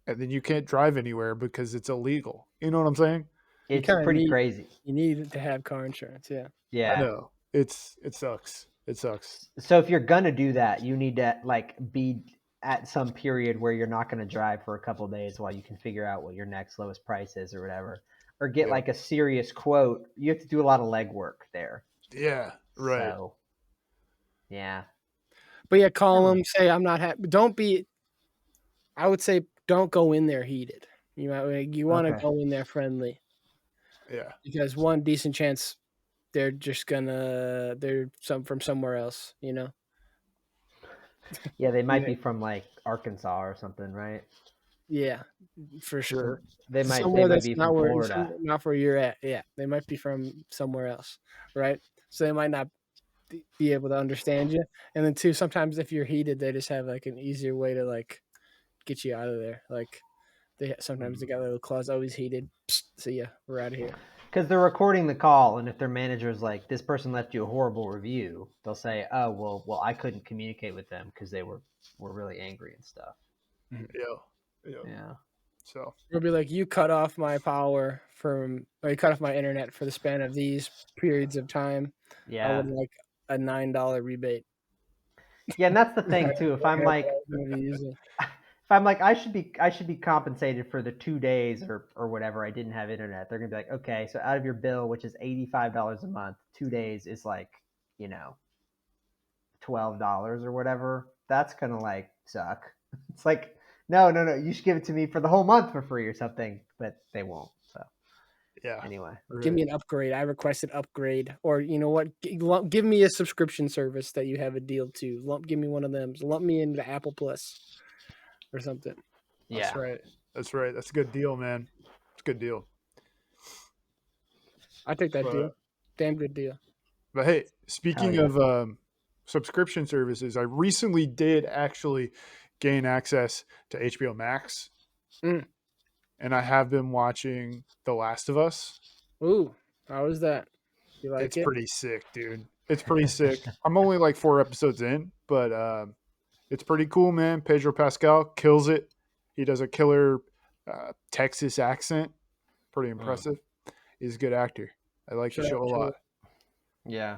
and then you can't drive anywhere because it's illegal. You know what I'm saying? It's pretty crazy. You need to have car insurance. Yeah. Yeah. I know. It sucks. It sucks. So if you're gonna do that, you need to like be at some period where you're not going to drive for a couple of days while you can figure out what your next lowest price is or whatever, or get like a serious quote. You have to do a lot of legwork there. Yeah. Right. So, yeah. But yeah, call them, say, "I'm not happy." I would say don't go in there heated. You want to go in there friendly. Yeah. Because one decent chance they're from somewhere else, Yeah, they might be from like Arkansas or something, right? Yeah, for sure. They might be from Florida. Not where you're at. Yeah, they might be from somewhere else, right? So they might not be able to understand you. And then two, sometimes if you're heated, they just have like an easier way to like get you out of there. Like sometimes they got little claws, always heated. Psst, see ya, we're out of here. Because they're recording the call, and if their manager's like, "This person left you a horrible review," they'll say, "Oh, well, I couldn't communicate with them because they were really angry and stuff." Yeah. So it'll be like, "You cut off my power or you cut off my internet for the span of these periods of time. Yeah. I would like a $9 rebate." Yeah, and that's the thing too. If I'm like, I should be compensated for the 2 days or whatever I didn't have internet, they're gonna be like, "Okay, so out of your bill, which is $85 a month, 2 days is like, $12 or whatever. That's gonna like suck." It's like, no, you should give it to me for the whole month for free or something, but they won't. So yeah. Anyway, give me an upgrade. I requested upgrade, or you know what? Give me a subscription service that you have a deal to. Give me one of them. Lump me into Apple Plus or something. That's right. That's right. That's a good deal, man. It's a good deal. I take that deal. Damn good deal. But hey, speaking of subscription services, I recently did actually gain access to HBO Max. And I have been watching The Last of Us. Ooh, how is that? You like it? It's pretty sick, dude. It's pretty sick. I'm only like 4 episodes in, but it's pretty cool, man. Pedro Pascal kills it. He does a killer Texas accent. Pretty impressive. He's a good actor. I like the show a lot. Yeah.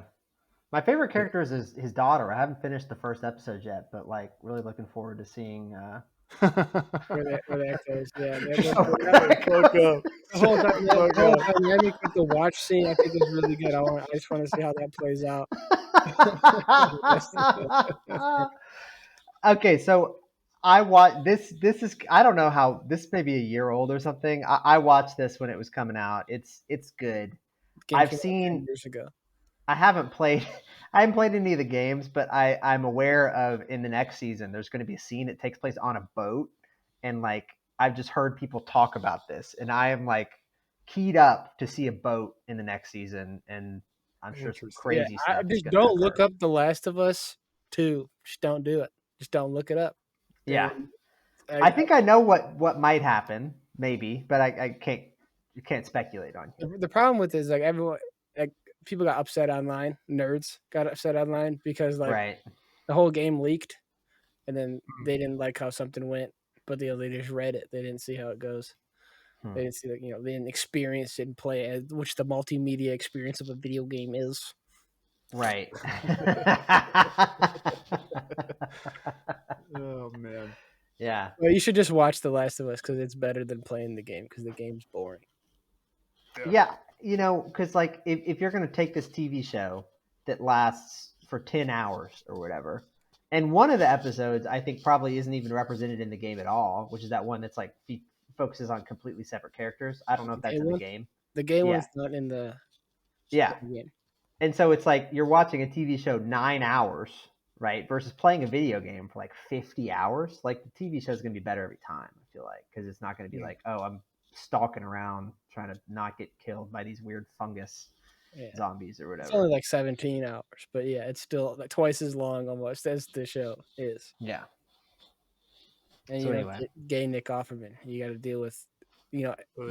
My favorite character is his daughter. I haven't finished the first episode yet, but like really looking forward to seeing where that goes. Yeah, the whole dynamic with the watch scene, I think, is really good. I just want to see how that plays out. Okay, so I watched this. This is, I don't know how, this may be a year old or something. I watched this when it was coming out. It's good. I've seen years ago. I haven't played any of the games, but I'm aware of in the next season there's going to be a scene that takes place on a boat, and like I've just heard people talk about this, and I am like keyed up to see a boat in the next season, and I'm sure some crazy stuff. I just don't look up The Last of Us 2. Just don't do it. Just don't look it up. Yeah, I think I know what might happen, maybe, but I can't speculate on here. The problem with it is like everyone, like people got upset online. Nerds got upset online because like the whole game leaked, and then they didn't like how something went, but they just read it. They didn't see how it goes. They didn't see they didn't experience it and play it, which the multimedia experience of a video game is. Right. Oh man. Yeah. Well, you should just watch The Last of Us because it's better than playing the game because the game's boring. Yeah, because like if you're going to take this TV show that lasts for 10 hours or whatever, and one of the episodes I think probably isn't even represented in the game at all, which is that one that's like focuses on completely separate characters. I don't know if that's in the game. The game one's not in the game. And so it's like you're watching a TV show 9 hours, right? Versus playing a video game for like 50 hours. Like the TV show is going to be better every time, I feel like, because it's not going to be like, oh, I'm stalking around trying to not get killed by these weird fungus zombies or whatever. It's only like 17 hours, but yeah, it's still like twice as long almost as the show is. Yeah. And so anyway, gay Nick Offerman. You got to deal with,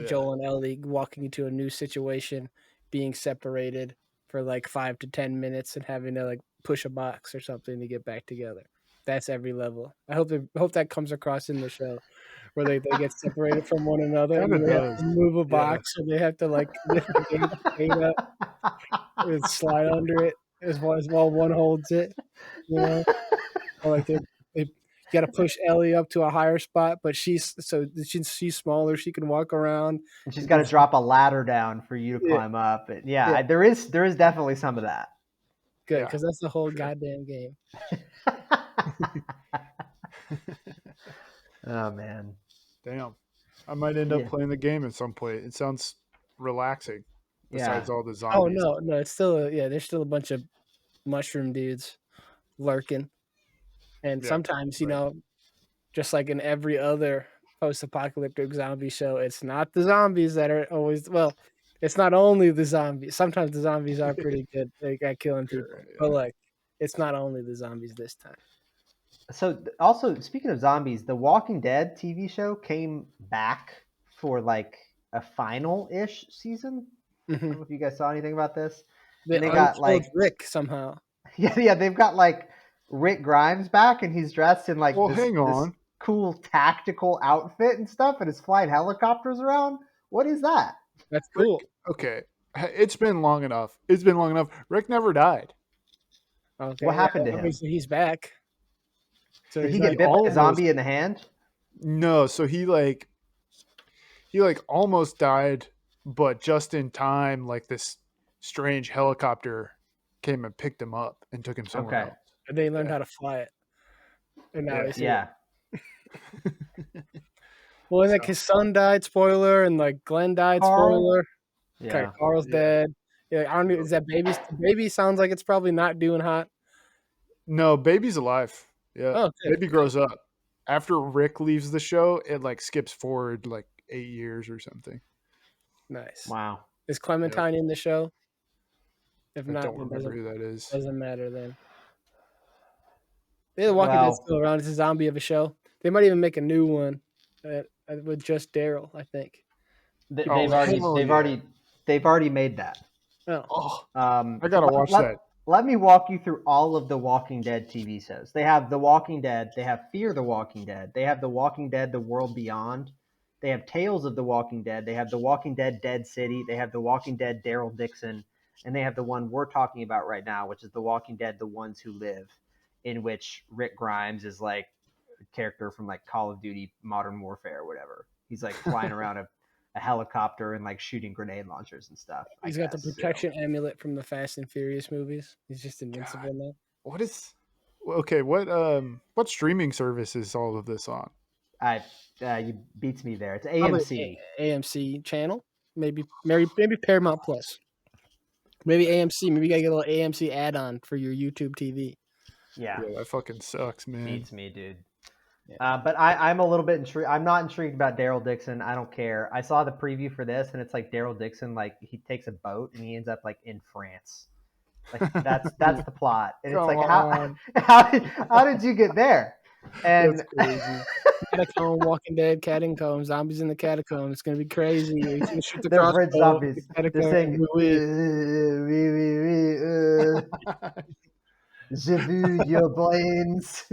Joel and Ellie walking into a new situation, being separated for like 5 to 10 minutes and having to like push a box or something to get back together. That's every level. I hope that comes across in the show, where they get separated from one another and they have to move a box, and they have to like lift the gate up and slide under it as while one holds it. Or like they got to push Ellie up to a higher spot, but she's smaller. She can walk around. And she's got to drop a ladder down for you to climb up. And there is definitely some of that. Good, because that's the whole goddamn game. Oh man, damn! I might end up playing the game at some point. It sounds relaxing. Besides all the zombies. Oh no! It's still there's still a bunch of mushroom dudes lurking, and sometimes just like in every other post-apocalyptic zombie show, it's not the zombies that are always it's not only the zombies. Sometimes the zombies are pretty good at killing people, but like it's not only the zombies this time. So also, speaking of zombies, the Walking Dead TV show came back for like a final-ish season. I don't know if you guys saw anything about this. They got like Rick somehow. Yeah, they've got like Rick Grimes back, and he's dressed in like this cool tactical outfit and stuff, and is flying helicopters around. What is that? That's cool. Rick, okay, it's been long enough. Rick never died. Okay, what happened to him? He's back. So did he get bit by a zombie in the hand? No, so he almost died, but just in time, like this strange helicopter came and picked him up and took him somewhere else. And they learned how to fly it. And now he's well, like his son died, spoiler, and like Glenn died, spoiler. Yeah. Okay, Carl's dead. Yeah, I don't know. Is that baby? Baby sounds like it's probably not doing hot. No, baby's alive. Yeah, baby grows up. After Rick leaves the show, it like skips forward like 8 years or something. Nice. Wow. Is Clementine in the show? If I not, don't remember who that is. Doesn't matter then. The Walking Dead's still around. It's a zombie of a show. They might even make a new one with just Daryl, I think. They've already made that. Oh. I gotta watch that. let me walk you through all of the Walking Dead TV shows. They have The Walking Dead. They have Fear the Walking Dead. They have The Walking Dead: The World Beyond. They have Tales of the Walking Dead. They have The Walking Dead: Dead City. They have The Walking Dead: Daryl Dixon. And they have the one we're talking about right now, which is The Walking Dead: The Ones Who Live, in which Rick Grimes is like a character from like Call of Duty Modern Warfare or whatever. He's like flying around a helicopter and like shooting grenade launchers and stuff. He's got the protection amulet from the Fast and Furious movies. He's just invincible now. What is okay? What streaming service is all of this on? You beats me there. It's AMC. AMC channel, maybe Paramount Plus, maybe AMC. Maybe you gotta get a little AMC add-on for your YouTube TV. Yeah, that fucking sucks, man. Beats me, dude. Yeah. But I'm a little bit intrigued. I'm not intrigued about Daryl Dixon. I don't care. I saw the preview for this, and it's like Daryl Dixon, like he takes a boat and he ends up like in France. Like that's the plot, and it's like how did you get there? And that's crazy. Catacomb, Walking Dead, catacombs, zombies in the catacombs. It's gonna be crazy. He's gonna shoot the They're French zombies. They're saying, "Je veux your brains."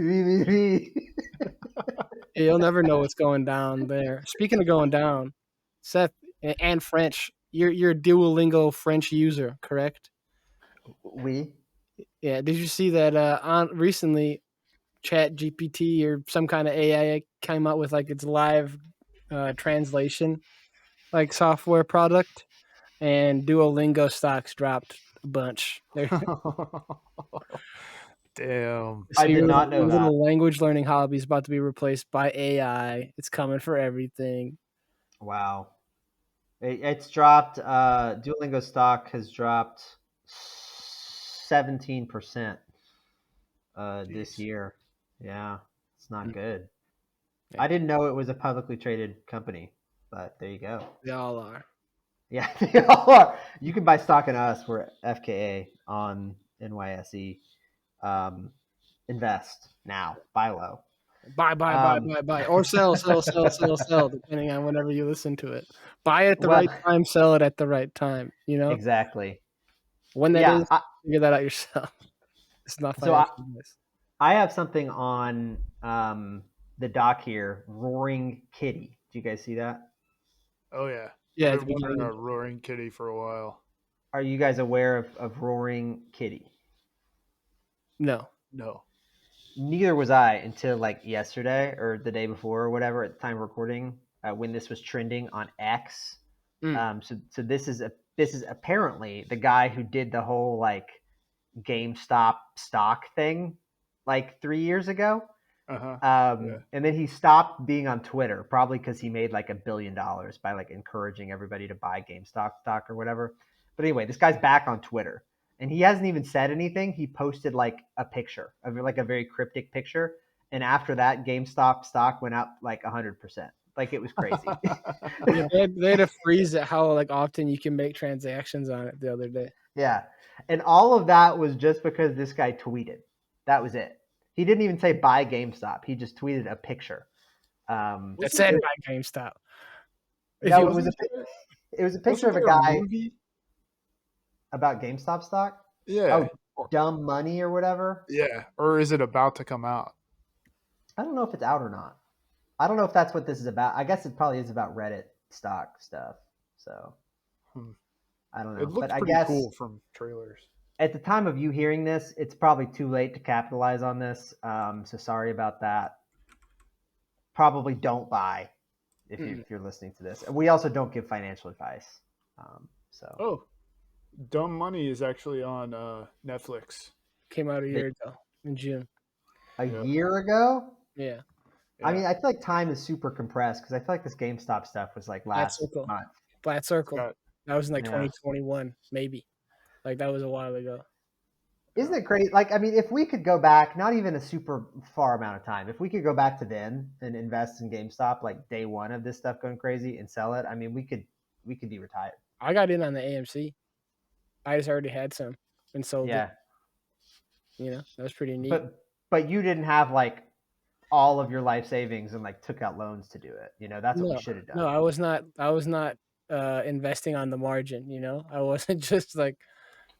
You'll never know what's going down there. Speaking of going down, Seth and French, you're a Duolingo French user, correct? Oui. Yeah. Did you see that on recently? Chat GPT or some kind of AI came out with like its live translation like software product, and Duolingo stocks dropped a bunch. Damn. So I did not know that. Little language learning hobby is about to be replaced by AI. It's coming for everything. Wow. It's dropped. Duolingo stock has dropped 17% this year. Yeah, it's not good. I didn't know it was a publicly traded company, but there you go. They all are. Yeah, they all are. You can buy stock in us. We're FKA on NYSE. Invest now. Buy low. Buy. Or sell, depending on whenever you listen to it. Buy it at the right time, sell it at the right time, you know? Exactly. When that is, figure that out yourself. It's not financial advice. I have something on the dock here, Roaring Kitty. Do you guys see that? Oh, yeah. Yeah. I've been wondering about Roaring Kitty for a while. Are you guys aware of Roaring Kitty? No. Neither was I until like yesterday or the day before or whatever at the time of recording when this was trending on X. So this is apparently the guy who did the whole like GameStop stock thing like 3 years ago. And then he stopped being on Twitter, probably because he made like $1 billion by like encouraging everybody to buy GameStop stock or whatever. But anyway, this guy's back on Twitter and he hasn't even said anything. He posted like a picture of like a very cryptic picture. And after that, GameStop stock went up like 100%. Like it was crazy. They had to freeze it how like often you can make transactions on it the other day. Yeah. And all of that was just because this guy tweeted. That was it. He didn't even say buy GameStop. He just tweeted a picture. It said buy GameStop. No, it was a picture of a guy about GameStop stock. Yeah. Oh, Dumb Money or whatever. Yeah. Or is it about to come out? I don't know if it's out or not. I don't know if that's what this is about. I guess it probably is about Reddit stock stuff. So I don't know. It looks pretty cool from trailers. At the time of you hearing this, it's probably too late to capitalize on this. So sorry about that. Probably don't buy if you're listening to this. We also don't give financial advice. Dumb Money is actually on Netflix. Came out a year ago in June. A year ago? Yeah. I mean, I feel like time is super compressed because I feel like this GameStop stuff was like last month. Flat Circle. That was in like 2021, maybe. Like that was a while ago. Isn't it crazy? Like, I mean, if we could go back, not even a super far amount of time, if we could go back to then and invest in GameStop, like day one of this stuff going crazy and sell it, I mean, we could be retired. I got in on the AMC. I just already had some and sold it. You know, that was pretty neat. But you didn't have like all of your life savings and like took out loans to do it. You know, that's what we should have done. No, I was not investing on the margin, you know. I wasn't just like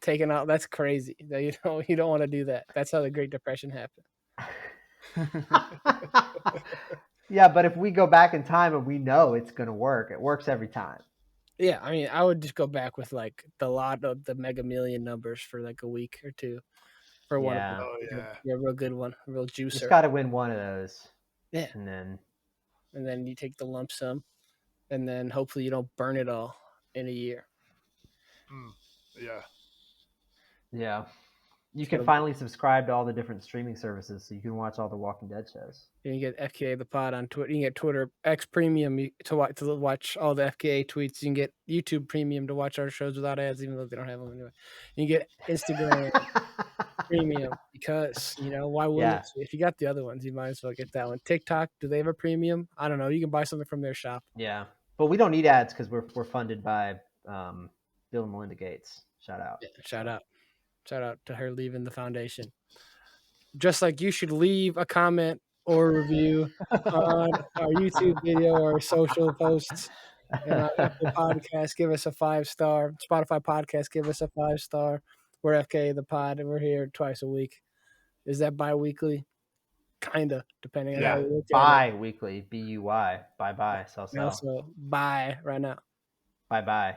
taking out. That's crazy. You don't want to do that. That's how the Great Depression happened. Yeah, but if we go back in time and we know it's going to work, it works every time. Yeah, I mean, I would just go back with like the lot of the Mega Million numbers for like a week or two for one. Yeah. Oh yeah. Yeah, a real good one, a real juicer. Just got to win one of those. Yeah, and then you take the lump sum, and then hopefully you don't burn it all in a year. Yeah. Yeah. You can finally subscribe to all the different streaming services so you can watch all the Walking Dead shows. You can get FKA the Pod on Twitter. You can get Twitter X Premium to watch all the FKA tweets. You can get YouTube Premium to watch our shows without ads, even though they don't have them anyway. You can get Instagram Premium because, why wouldn't you? If you got the other ones, you might as well get that one. TikTok, do they have a premium? I don't know. You can buy something from their shop. Yeah. But we don't need ads because we're funded by Bill and Melinda Gates. Shout out. Yeah, shout out. Shout out to her leaving the foundation. Just like you should leave a comment or a review on our YouTube video or social posts. And on Apple Podcast, give us a 5-star. Spotify Podcast, give us a 5-star. We're FKA the Pod, and we're here twice a week. Is that bi-weekly? Kinda, depending on how you look at it. Bi-weekly, B-U-Y. Bye-bye. Sell. Also, bye right now. Bye-bye.